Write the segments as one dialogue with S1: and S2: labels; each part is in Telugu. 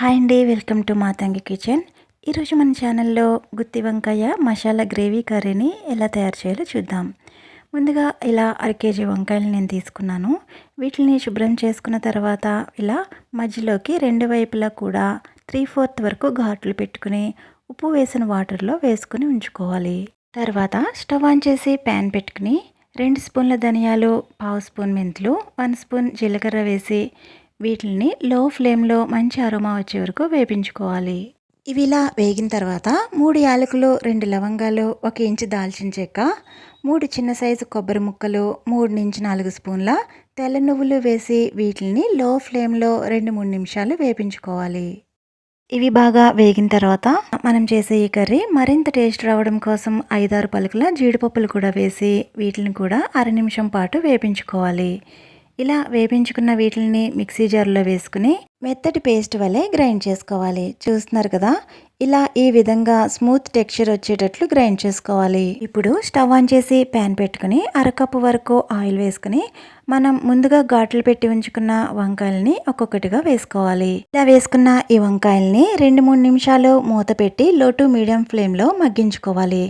S1: హాయ్ అండి, వెల్కమ్ టు మాతంగి కిచెన్. ఈరోజు మన ఛానల్లో గుత్తి వంకాయ మసాలా గ్రేవీ కర్రీని ఎలా తయారు చేయాలో చూద్దాం. ముందుగా ఇలా కేజీ వంకాయలు నేను తీసుకున్నాను. వీటిని శుభ్రం చేసుకున్న తర్వాత ఇలా మధ్యలోకి రెండు వైపులా కూడా 3/4 వరకు ఘాట్లు పెట్టుకుని ఉప్పు వేసిన వాటర్లో వేసుకుని ఉంచుకోవాలి. తర్వాత స్టవ్ ఆన్ చేసి ప్యాన్ పెట్టుకుని 2 స్పూన్ల ధనియాలు, 1/2 స్పూన్ మెంతులు, 1 స్పూన్ జీలకర్ర వేసి వీటిని లో ఫ్లేమ్లో మంచి అరోమా వచ్చే వరకు వేపించుకోవాలి. ఇవి ఇలా వేగిన తర్వాత 3 యాలకులు, 2 లవంగాలు, 1 ఇంచు దాల్చిన చెక్క, 3 చిన్న సైజు కొబ్బరి ముక్కలు, 3-4 స్పూన్ల తెల్ల నువ్వులు వేసి వీటిని లో ఫ్లేమ్లో 2-3 నిమిషాలు వేపించుకోవాలి. ఇవి బాగా వేగిన తర్వాత మనం చేసే ఈ కర్రీ మరింత టేస్ట్ రావడం కోసం 5-6 పలుకుల జీడిపప్పులు కూడా వేసి వీటిని కూడా అర నిమిషం పాటు వేపించుకోవాలి. ఇలా వేపించుకున్న వీటిని మిక్సీ జార్లో వేసుకుని మెత్తటి పేస్ట్ వలె గ్రైండ్ చేసుకోవాలి. చూస్తున్నారు కదా, ఇలా ఈ విధంగా స్మూత్ టెక్స్చర్ వచ్చేటట్లు గ్రైండ్ చేసుకోవాలి. ఇప్పుడు స్టవ్ ఆన్ చేసి ప్యాన్ పెట్టుకుని అరకప్పు వరకు ఆయిల్ వేసుకుని మనం ముందుగా ఘాట్లు పెట్టి ఉంచుకున్న వంకాయల్ని ఒక్కొక్కటిగా వేసుకోవాలి. ఇలా వేసుకున్న ఈ వంకాయల్ని 2-3 నిమిషాలు మూత పెట్టి లో టు మీడియం ఫ్లేమ్లో మగ్గించుకోవాలి.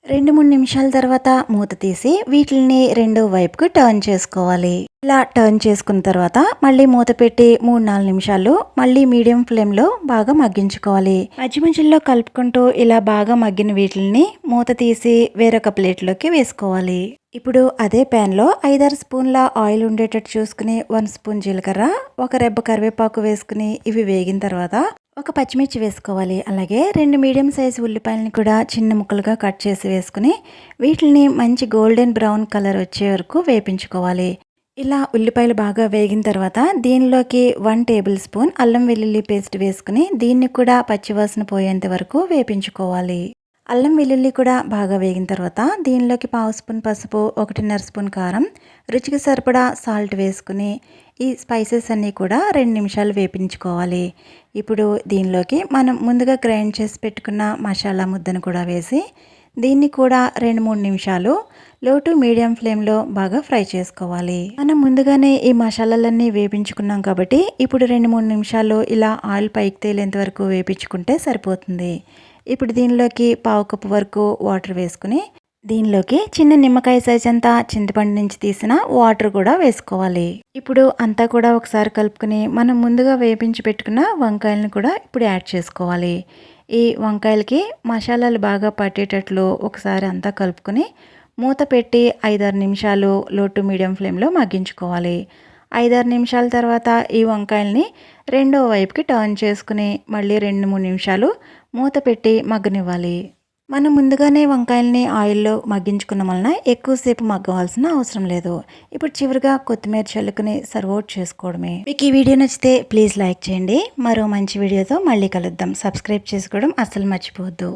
S1: 2-3 నిమిషాల తర్వాత మూత తీసి వీటిని రెండో వైపుకు టర్న్ చేసుకోవాలి. ఇలా టర్న్ చేసుకున్న తర్వాత మళ్ళీ మూత పెట్టి 3-4 నిమిషాలు మళ్ళీ మీడియం ఫ్లేమ్లో బాగా మగ్గించుకోవాలి. మధ్య మధ్యలో కలుపుకుంటూ ఇలా బాగా మగ్గిన వీటిని మూత తీసి వేరొక ప్లేట్లోకి వేసుకోవాలి. ఇప్పుడు అదే ప్యాన్లో 5-6 స్పూన్ల ఆయిల్ ఉండేటట్టు చూసుకుని 1 స్పూన్ జీలకర్ర, 1 రెబ్బ కరివేపాకు వేసుకుని ఇవి వేగిన తర్వాత 1 పచ్చిమిర్చి వేసుకోవాలి. అలాగే 2 మీడియం సైజు ఉల్లిపాయలని కూడా చిన్న ముక్కలుగా కట్ చేసి వేసుకుని వీటిని మంచి గోల్డెన్ బ్రౌన్ కలర్ వచ్చే వరకు వేపించుకోవాలి. ఇలా ఉల్లిపాయలు బాగా వేగిన తర్వాత దీనిలోకి 1 టేబుల్ స్పూన్ అల్లం వెల్లుల్లి పేస్ట్ వేసుకుని దీన్ని కూడా పచ్చివాసన పోయేంత వరకు వేపించుకోవాలి. అల్లం వెల్లుల్లి కూడా బాగా వేగిన తర్వాత దీనిలోకి 1/2 స్పూన్ పసుపు, 1.5 స్పూన్ కారం, రుచికి సరిపడా సాల్ట్ వేసుకుని ఈ స్పైసెస్ అన్నీ కూడా 2 నిమిషాలు వేపించుకోవాలి. ఇప్పుడు దీనిలోకి మనం ముందుగా గ్రైండ్ చేసి పెట్టుకున్న మసాలా ముద్దను కూడా వేసి దీన్ని కూడా 2-3 నిమిషాలు లో టు మీడియం ఫ్లేమ్లో బాగా ఫ్రై చేసుకోవాలి. మనం ముందుగానే ఈ మసాలాలన్నీ వేపించుకున్నాం కాబట్టి ఇప్పుడు 2-3 నిమిషాలు ఇలా ఆయిల్ పైకి తేలేంత వరకు వేపించుకుంటే సరిపోతుంది. ఇప్పుడు దీనిలోకి 1/2 కప్పు వరకు వాటర్ వేసుకుని దీనిలోకి చిన్న నిమ్మకాయ సైజ్ అంతా చింతపండు నుంచి తీసిన వాటర్ కూడా వేసుకోవాలి. ఇప్పుడు అంతా కూడా ఒకసారి కలుపుకుని మనం ముందుగా వేపించి పెట్టుకున్న వంకాయలను కూడా ఇప్పుడు యాడ్ చేసుకోవాలి. ఈ వంకాయలకి మసాలాలు బాగా పట్టేటట్లు ఒకసారి అంతా కలుపుకొని మూత పెట్టి 5-6 నిమిషాలు లో టు మీడియం ఫ్లేమ్లో మగ్గించుకోవాలి. 5-6 నిమిషాల తర్వాత ఈ వంకాయల్ని రెండో వైపుకి టర్న్ చేసుకుని మళ్ళీ 2-3 నిమిషాలు మూత పెట్టి మగ్గనివ్వాలి. మనం ముందుగానే వంకాయల్ని ఆయిల్లో మగ్గించుకున్న వలన ఎక్కువసేపు మగ్గవలసిన అవసరం లేదు. ఇప్పుడు చివరిగా కొత్తిమీర చల్లుకుని సర్వ్ అవుట్ చేసుకోవడమే. మీకు ఈ వీడియో నచ్చితే ప్లీజ్ లైక్ చేయండి. మరో మంచి వీడియోతో మళ్ళీ కలుద్దాం. సబ్స్క్రైబ్ చేసుకోవడం అస్సలు మర్చిపోవద్దు.